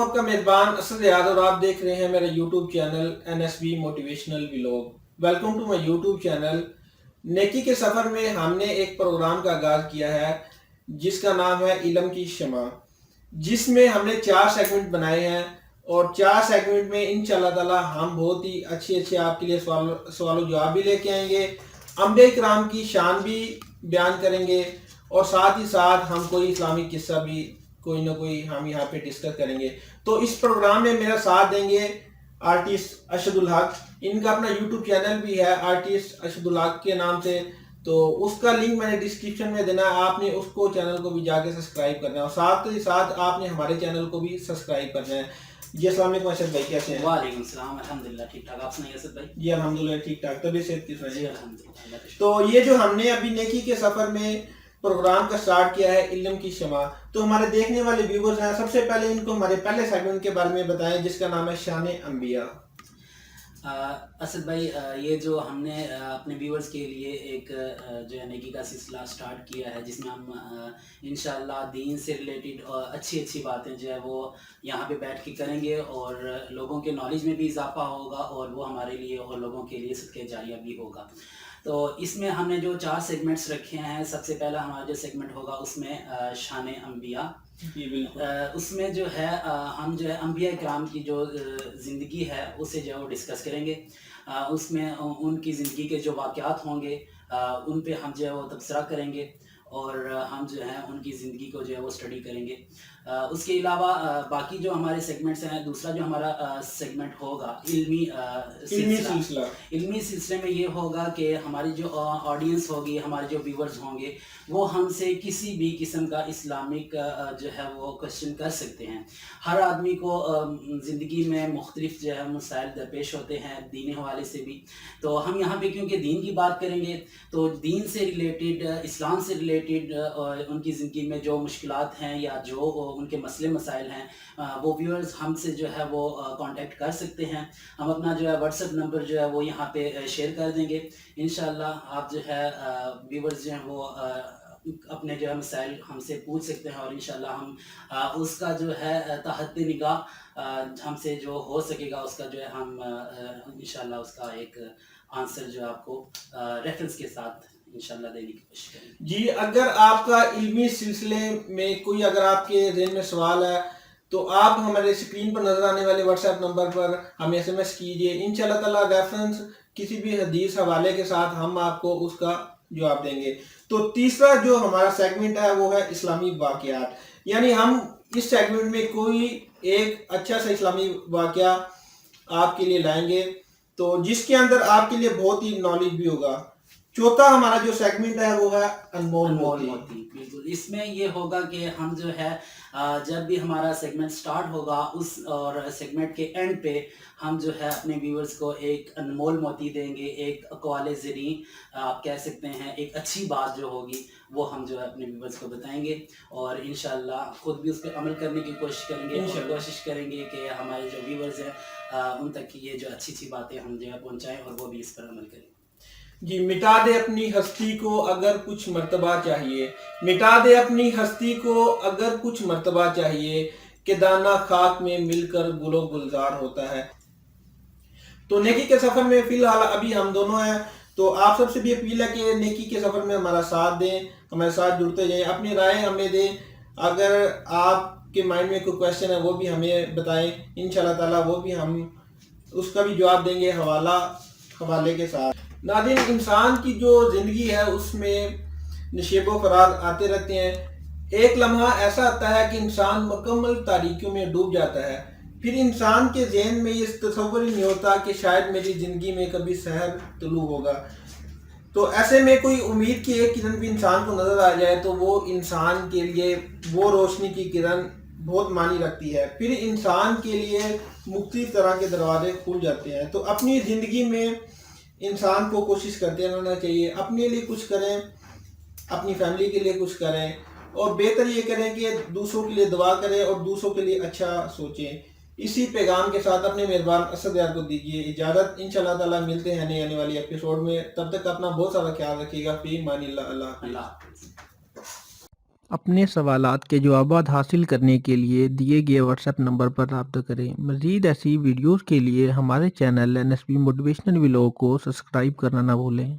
آپ کا میزبان اسد یاد اور آپ دیکھ رہے ہیں میرا YouTube channel NSB motivational vlog. Welcome to my YouTube channel. نیکی کے سفر میں ہم نے ایک پروگرام کا آغاز کیا ہے جس کا نام ہے علم کی شمع، جس میں ہم نے 4 سیگمنٹ بنائے ہیں اور 4 سیگمنٹ میں انشاءاللہ تعالی ہم بہت ہی اچھے آپ کے لیے سوال و جواب بھی لے کے آئیں گے، انبیاء کرام کی شان بھی بیان کریں گے اور ساتھ ہی ساتھ ہم کوئی اسلامی قصہ بھی کوئی نہ کوئی ہم یہاں پہ ڈسکس کریں گے. تو اس پروگرام میں میرا ساتھ دیں گے آرٹسٹ ارشد الحق. ان کا اپنا یوٹیوب چینل بھی ہے آرٹسٹ ارشد الحق کے نام سے، تو اس کا لنک میں نے ڈسکرپشن میں دینا ہے. آپ نے اس کو چینل کو بھی جا کے سبسکرائب کرنا ہے اور ساتھ ہی ساتھ آپ نے ہمارے چینل کو بھی سبسکرائب کرنا ہے. جی السلام علیکم ارشد بھائی، کیسے ہیں؟ وعلیکم السلام، الحمدللہ ٹھیک ٹھاک. آپ سنائیے اسد بھائی؟ جی الحمدللہ ٹھیک ٹھاک. طبیعت صحت کی سنائیے. الحمدللہ. تو یہ جو ہم نے ابھی نیکی کے سفر میں پروگرام کا سٹارٹ کیا ہے علم کی شمع، تو ہمارے دیکھنے والے ویورز ہیں، سب سے پہلے ان کو ہمارے پہلے سیگمنٹ کے بارے میں بتائیں جس کا نام ہے شان انبیاء. اسد بھائی، یہ جو ہم نے اپنے ویورز کے لیے ایک جو ہے نیکی کا سلسلہ سٹارٹ کیا ہے، جس میں ہم انشاءاللہ دین سے ریلیٹڈ اچھی باتیں جو ہے وہ یہاں پہ بیٹھ کے کریں گے اور لوگوں کے نالج میں بھی اضافہ ہوگا اور وہ ہمارے لیے اور لوگوں کے لیے صدقہ جاریہ بھی ہوگا. تو اس میں ہم نے جو 4 سیگمنٹس رکھے ہیں، سب سے پہلا ہمارا جو سیگمنٹ ہوگا اس میں شان انبیاء. اس میں جو ہے ہم جو ہے انبیاء کرام کی جو زندگی ہے اسے جو ہے وہ ڈسکس کریں گے. اس میں ان کی زندگی کے جو واقعات ہوں گے ان پہ ہم جو ہے وہ تبصرہ کریں گے اور ہم جو ہے ان کی زندگی کو جو ہے وہ اسٹڈی کریں گے. اس کے علاوہ باقی جو ہمارے سیگمنٹس ہیں، دوسرا جو ہمارا سیگمنٹ ہوگا علمی سلسلہ. علمی سلسلے میں یہ ہوگا کہ ہماری جو آڈینس ہوگی، ہمارے جو ویورز ہوں گے، وہ ہم سے کسی بھی قسم کا اسلامک جو ہے وہ کوشچن کر سکتے ہیں. ہر آدمی کو زندگی میں مختلف جو ہے مسائل درپیش ہوتے ہیں دینی حوالے سے بھی. تو ہم یہاں پہ کیونکہ دین کی بات کریں گے تو دین سے ریلیٹڈ، اسلام سے ریلیٹڈ ان کی زندگی میں جو مشکلات ہیں یا جو ان کے مسئلے مسائل ہیں، وہ ویورز ہم سے جو ہے وہ کانٹیکٹ کر سکتے ہیں. ہم اپنا جو ہے واٹس ایپ نمبر جو ہے وہ یہاں پہ شیئر کر دیں گے. انشاءاللہ آپ جو ہے ویورز جو ہیں وہ اپنے جو ہے مسائل ہم سے پوچھ سکتے ہیں اور انشاءاللہ ہم اس کا جو ہے تحت نگاہ ہم سے جو ہو سکے گا اس کا جو ہے ہم انشاءاللہ اس کا ایک آنسر جو ہے آپ کو ریفرنس کے ساتھ انشاءاللہ دینے کی کوشش کریں گے. جی اگر آپ کا علمی سلسلے میں کوئی اگر آپ کے ذہن میں سوال ہے تو آپ ہمارے اسکرین پر نظر آنے والے واٹس ایپ نمبر پر ہمیں SMS کیجئے. انشاءاللہ تعالی ریفرنس کسی بھی حدیث حوالے کے ساتھ ہم آپ کو اس کا جواب دیں گے. تو تیسرا جو ہمارا سیگمنٹ ہے وہ ہے اسلامی واقعات، یعنی ہم اس سیگمنٹ میں کوئی ایک اچھا سا اسلامی واقعہ آپ کے لیے لائیں گے تو جس کے اندر آپ کے لیے بہت ہی نالج بھی ہوگا. چوتھا ہمارا جو سیگمنٹ ہے وہ ہے انمول موتی. بالکل. اس میں یہ ہوگا کہ ہم جو ہے جب بھی ہمارا سیگمنٹ سٹارٹ ہوگا اس اور سیگمنٹ کے اینڈ پہ ہم جو ہے اپنے ویورز کو ایک انمول موتی دیں گے، ایک اقوال زریں آپ کہہ سکتے ہیں، ایک اچھی بات جو ہوگی وہ ہم جو ہے اپنے ویورز کو بتائیں گے اور انشاءاللہ خود بھی اس پہ عمل کرنے کی کوشش کریں گے اور کوشش کریں گے کہ ہمارے جو ویورز ہیں ان تک یہ جو اچھی باتیں ہم جو ہے پہنچائیں اور وہ بھی اس پر عمل کریں. جی مٹا دے اپنی ہستی کو اگر کچھ مرتبہ چاہیے، مٹا دے اپنی ہستی کو اگر کچھ مرتبہ چاہیے، کہ دانہ خاک میں مل کر گل و گلزار ہوتا ہے. تو نیکی کے سفر میں فی الحال ابھی ہم دونوں ہیں، تو آپ سب سے بھی اپیل ہے کہ نیکی کے سفر میں ہمارا ساتھ دیں، ہمارے ساتھ جڑتے جائیں، اپنی رائے ہمیں دیں. اگر آپ کے مائنڈ میں کوئی کویسچن ہے وہ بھی ہمیں بتائیں، انشاءاللہ تعالی وہ بھی ہم اس کا بھی جواب دیں گے حوالے کے ساتھ. ناظرین، انسان کی جو زندگی ہے اس میں نشیب و فراز آتے رہتے ہیں. ایک لمحہ ایسا آتا ہے کہ انسان مکمل تاریکیوں میں ڈوب جاتا ہے، پھر انسان کے ذہن میں یہ تصور ہی نہیں ہوتا کہ شاید میری زندگی میں کبھی سحر طلوع ہوگا. تو ایسے میں کوئی امید کی ایک کرن بھی انسان کو نظر آ جائے تو وہ انسان کے لیے وہ روشنی کی کرن بہت معنی رکھتی ہے، پھر انسان کے لیے مختلف طرح کے دروازے کھل جاتے ہیں. تو اپنی زندگی میں انسان کو کوشش کرتے رہنا چاہیے، اپنے لیے کچھ کریں، اپنی فیملی کے لیے کچھ کریں اور بہتر یہ کریں کہ دوسروں کے لیے دعا کریں اور دوسروں کے لیے اچھا سوچیں. اسی پیغام کے ساتھ اپنے میزبان اسد یار کو دیجیے اجازت. انشاءاللہ تعالی ملتے ہیں نئی آنے والی ایپیسوڈ میں، تب تک اپنا بہت سارا خیال رکھیے گا. فی امان اللہ. اللہ حافظ. اپنے سوالات کے جوابات حاصل کرنے کے لیے دیے گئے واٹس ایپ نمبر پر رابطہ کریں۔ مزید ایسی ویڈیوز کے لیے ہمارے چینل NSB موٹیویشنل ولاگ کو سبسکرائب کرنا نہ بھولیں۔